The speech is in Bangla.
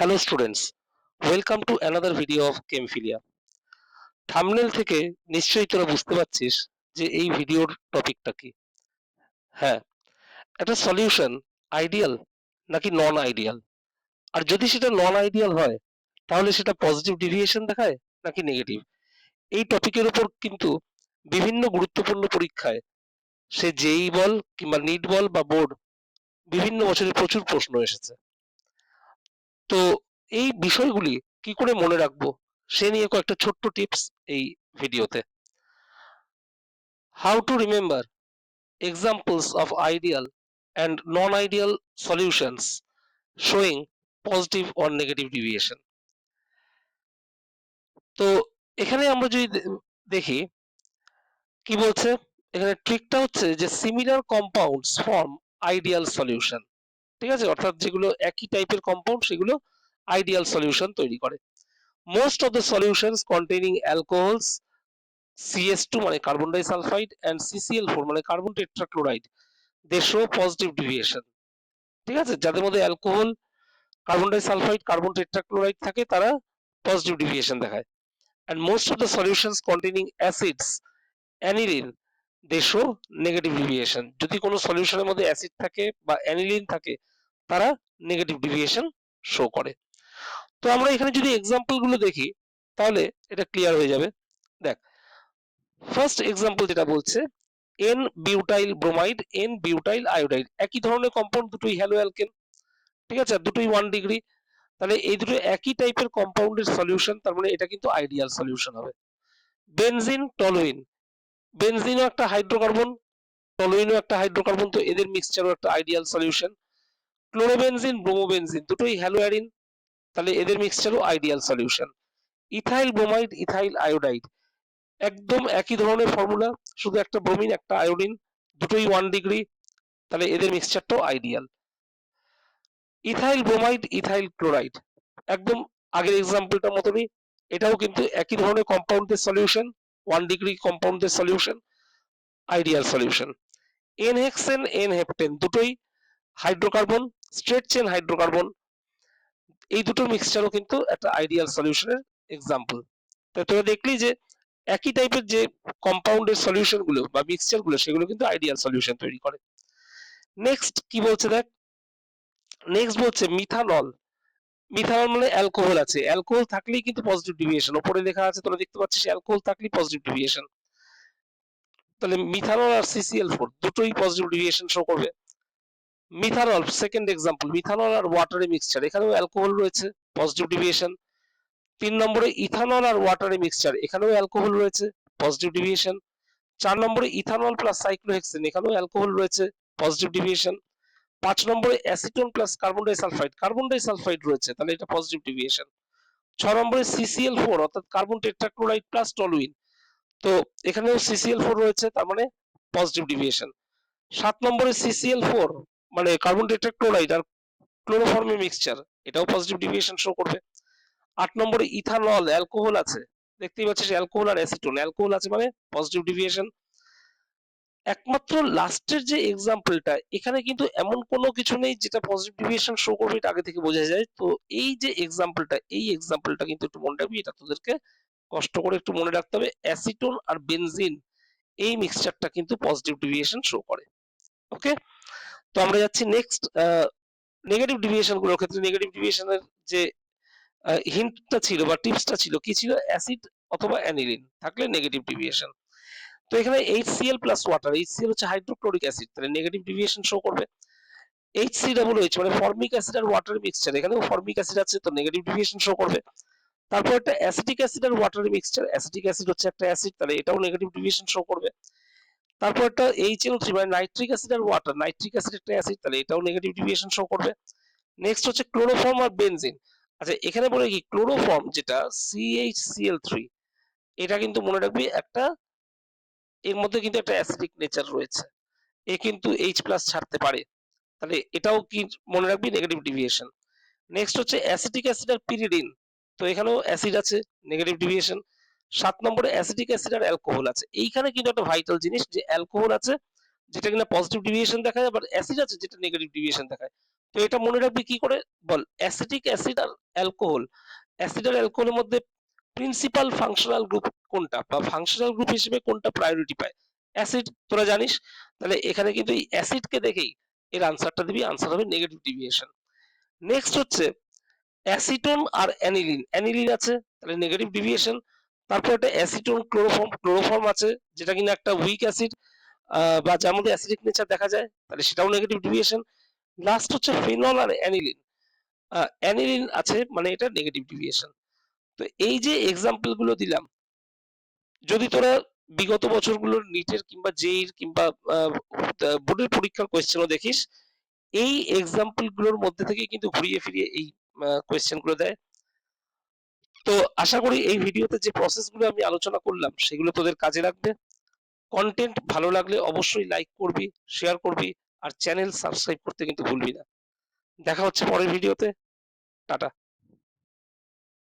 Hello students, welcome to another video of Chemphilia. Thumbnail থেকে নিশ্চয়ই তোরা বুঝতে পারছিস যে এই ভিডিওর টপিকটা কি। হ্যাঁ, একটা সলিউশন আইডিয়াল নাকি নন আইডিয়াল, আর যদি সেটা নন আইডিয়াল হয় তাহলে সেটা পজিটিভ ডিভিয়েশন দেখায় নাকি নেগেটিভ। এই টপিকের উপর কিন্তু বিভিন্ন গুরুত্বপূর্ণ পরীক্ষায়, সে জেই বল কিংবা নিট বল বা বোর্ড, বিভিন্ন বছরে প্রচুর প্রশ্ন এসেছে। তো এই বিষয়গুলি কি করে মনে রাখবো সে নিয়ে কয়েকটা ছোট্ট টিপস এই ভিডিওতে। How to remember examples of ideal and non-ideal solutions showing positive or negative deviation. তো এখানে আমরা যদি দেখি কি বলছে, এখানে ট্রিকটা হচ্ছে যে similar compounds form ideal solution. ঠিক আছে, অর্থাৎ যেগুলো একই টাইপের কম্পাউন্ড সেগুলো আইডিয়াল সলিউশন তৈরি করে। Most of the solutions containing alcohols CS2 মানে কার্বন ডাইসালফাইড and CCl4 মানে carbon tetrachloride, they show positive deviation. ঠিক আছে, যাদের মধ্যে alcohol, carbon disulphide, carbon tetrachloride থাকে তারা পজিটিভ ডিভিয়েশন দেখায়। and most of the solutions containing acids aniline, they show negative deviation. যদি কোনো সলিউশনের মধ্যে অ্যাসিড থাকে বা অ্যানিলিন থাকে তারা নেগেটিভ ডিভিয়েশন শো করে। তো আমরা এখানে যদি এক্সাম্পল গুলো দেখি তাহলে এটা ক্লিয়ার হয়ে যাবে। দেখ, ফার্স্ট এক্সাম্পল যেটা বলছে N butyl bromide, N butyl iodide, একই ধরনের কম্পাউন্ড, দুটোই হ্যালো অ্যালকেন। ঠিক আছে, দুটোই 1 ডিগ্রি, তাহলে এই দুটো একই টাইপের কম্পাউন্ডের সলিউশন, তার মানে এটা কিন্তু আইডিয়াল সলিউশন হবে। বেনজিন টলুইন, বেনজিনও একটা হাইড্রোকার্বন, টলুইনও একটা হাইড্রোকার্বন, তো এদের মিক্সচারও একটা আইডিয়াল সলিউশন। ক্লোরোবেনজিন ব্রোমোবেনজিন দুটোই হ্যালোয়ারিন, তাহলে এদের মিক্সচারও ideal solution. Ethyl bromide ethyl iodide, একদম একই ধরনের ফর্মুলা, শুধু একটা ব্রোমিন একটা আয়োডিন, দুটোই 1 ডিগ্রি, তাহলে এদের মিক্সচারটাও ideal. Ethyl bromide ethyl chloride, একদম আগের এক্সাম্পলটার মতনই, এটাও কিন্তু একই ধরনের কম্পাউন্ডের সলিউশন, 1 ডিগ্রি কম্পাউন্ডের solution, ideal solution. N hexane n heptane দুটোই হাইড্রোকার্বন, স্ট্রেট চেন হাইড্রোকার্বন, এই দুটোর মিক্সচারও কিন্তু একটা আইডিয়াল সলিউশনের এক্সাম্পল। তাই তোরা দেখলি যে একই টাইপের যে কম্পাউন্ডের সলিউশন গুলো বা মিক্সচার গুলো সেগুলো কিন্তু আইডিয়াল সলিউশন তৈরি করে। নেক্সট কি বলছে দেখ, নেক্সট বলছে মিথানল, মিথানল মানে অ্যালকোহল আছে, অ্যালকোহল থাকলেই কিন্তু পজিটিভ ডিভিয়েশন, উপরে লেখা আছে তোরা দেখতে পাচ্ছিস অ্যালকোহল থাকলেই পজিটিভ ডিভিয়েশন, তাহলে মিথানল আর CCl4 দুটোই পজিটিভ ডিভিয়েশন শো করবে। মিথানল সেকেন্ড এক্সাম্পল, মিথানল আর ওয়াটারের মিক্সচার, এখানেও অ্যালকোহল রয়েছে, পজিটিভ ডিভিয়েশন। 3 নম্বরে ইথানল আর ওয়াটারের মিক্সচার, এখানেও অ্যালকোহল রয়েছে, পজিটিভ ডিভিয়েশন। 4 নম্বরে ইথানল প্লাস সাইক্লোহেক্সেন, এখানেও অ্যালকোহল রয়েছে, পজিটিভ ডিভিয়েশন। 5 নম্বরে অ্যাসিটোন প্লাস কার্বন ডাইসালফাইড রয়েছে, তাহলে এটা পজিটিভ ডিভিয়েশন। 6 নম্বরে CCl4 অর্থাৎ কার্বন টেট্রাক্লোরাইড প্লাস টলুইন, তো এখানেও CCl4 রয়েছে, তার মানে পজিটিভ ডিভিয়েশন। 7 নম্বরে CCl4 মানে কার্বন টেট্রাক্লোরাইড আর ক্লোরোফর্মের মিক্সচার, এটাও পজিটিভ ডিভিয়েশন শো করবে। 8 নম্বরে ইথানল, অ্যালকোহল আছে, দেখতেই পাচ্ছিস অ্যালকোহল আর অ্যাসিটোন, অ্যালকোহল আছে মানে পজিটিভ ডিভিয়েশন। একমাত্র লাস্টের যে এক্সাম্পলটা, এখানে কিন্তু এমন কোনো কিছু নেই যেটা পজিটিভ ডিভিয়েশন শো করবে, এটা আগে থেকে বোঝা যায়। তো এই যে এক্সাম্পলটা, এই এক্সাম্পলটা কিন্তু একটু মনে রাখবি, এটা তোদেরকে কষ্ট করে একটু মনে রাখতে হবে। অ্যাসিটোন আর বেনজিন এই মিক্সচারটা কিন্তু পজিটিভ ডিভিয়েশন শো করে। ওকে, তো আমরা যাচ্ছি নেক্সট নেগেটিভ ডিভিয়েশন গুলোর ক্ষেত্রে। নেগেটিভ ডিভিয়েশনের যে হিন্টটা ছিল বা টিপসটা ছিল কি ছিল, অ্যাসিড অথবা অ্যানিলিন থাকলে নেগেটিভ ডিভিয়েশন। তো এখানে HCl প্লাস ওয়াটার, HCl হচ্ছে হাইড্রোক্লোরিক অ্যাসিড, তাহলে নেগেটিভ ডিভিয়েশন শো করবে। HCOOH মানে ফর্মিক অ্যাসিড আর ওয়াটার মিক্সচার, এখানেও ফর্মিক অ্যাসিড আছে, তো নেগেটিভ ডিভিয়েশন শো করবে। তারপর একটা অ্যাসিটিক অ্যাসিড আর ওয়াটার মিক্সচার, অ্যাসিটিক অ্যাসিড হচ্ছে একটা অ্যাসিড, তাহলে এটাও নেগেটিভ ডিভিয়েশন শো করবে। তারপর একটা HNO3 মানে নাইট্রিক অ্যাসিড আর ওয়াটার, নাইট্রিক অ্যাসিড একটা অ্যাসিড, তাহলে এটাও নেগেটিভ ডিভিয়েশন শো করবে। নেক্সট হচ্ছে ক্লোরোফর্ম আর বেনজিন। আচ্ছা, এখানে বলে কি ক্লোরোফর্ম যেটা CHCl3, এটা কিন্তু মনে রাখবি একটা, এর মধ্যে কিন্তু একটা অ্যাসিডিক নেচার রয়েছে, এ কিন্তু H+ ছাড়তে পারে, তাহলে এটাও কি মনে রাখবি নেগেটিভ ডিভিয়েশন। নেক্সট হচ্ছে অ্যাসিটিক অ্যাসিড আর পিরিডিন, তো এখানেও অ্যাসিড আছে, নেগেটিভ ডিভিয়েশন। 7 নম্বরে অ্যাসিটিক অ্যাসিড আর অ্যালকোহল আছে, এইখানে কিন্তু একটা ভাইটাল জিনিস যে অ্যালকোহল আছে যেটা কিনা পজিটিভ ডিভিয়েশন দেখায়, আবার অ্যাসিড আছে যেটা নেগেটিভ ডিভিয়েশন দেখায়। তো এটা মনে রাখবি কি করে বল, অ্যাসিটিক অ্যাসিড আর অ্যালকোহল, অ্যাসিড আর অ্যালকোহলের মধ্যে প্রিন্সিপাল ফাংশনাল গ্রুপ কোনটা বা ফাংশনাল গ্রুপ হিসেবে কোনটা প্রায়োরিটি পায়? অ্যাসিড, তোরা জানিস। তাহলে এখানে কিন্তু এই অ্যাসিডকে দেখেই এর আনসারটা দিবি, আনসার হবে নেগেটিভ ডেভিয়েশন। নেক্সট হচ্ছে অ্যাসিটোন আর অ্যানিলিন, অ্যানিলিন আছে তাহলে নেগেটিভ ডেভিয়েশন। তারপর একটা অ্যাসিটোন ক্লোরোফর্ম, ক্লোরোফর্ম আছে যেটা কিনা একটা উইক অ্যাসিড বা যার মধ্যে অ্যাসিডিক নেচার দেখা যায়, তাহলে সেটাও নেগেটিভ ডেভিয়েশন। লাস্ট হচ্ছে ফেনল আর অ্যানিলিন, অ্যানিলিন আছে মানে এটা নেগেটিভ ডেভিয়েশন। তো এই যে এক্সাম্পল গুলো দিলাম, যদি তোরা বিগত বছরগুলোর নিটের কিংবা জেইর কিংবা বোর্ডের পরীক্ষার কোয়েশ্চেনও দেখিস, এই এক্সাম্পল গুলোর মধ্যে থেকে কিন্তু ঘুরিয়ে ফিরিয়ে এই কোয়েশ্চেন গুলো দেয়। তো আশা করি এই ভিডিওতে যে প্রসেস গুলো আমি আলোচনা করলাম সেগুলো তোদের কাজে লাগবে। কন্টেন্ট ভালো লাগলে অবশ্যই লাইক করবি, শেয়ার করবি, আর চ্যানেল সাবস্ক্রাইব করতে কিন্তু ভুলবি না। দেখা হচ্ছে পরের ভিডিওতে। টাটা।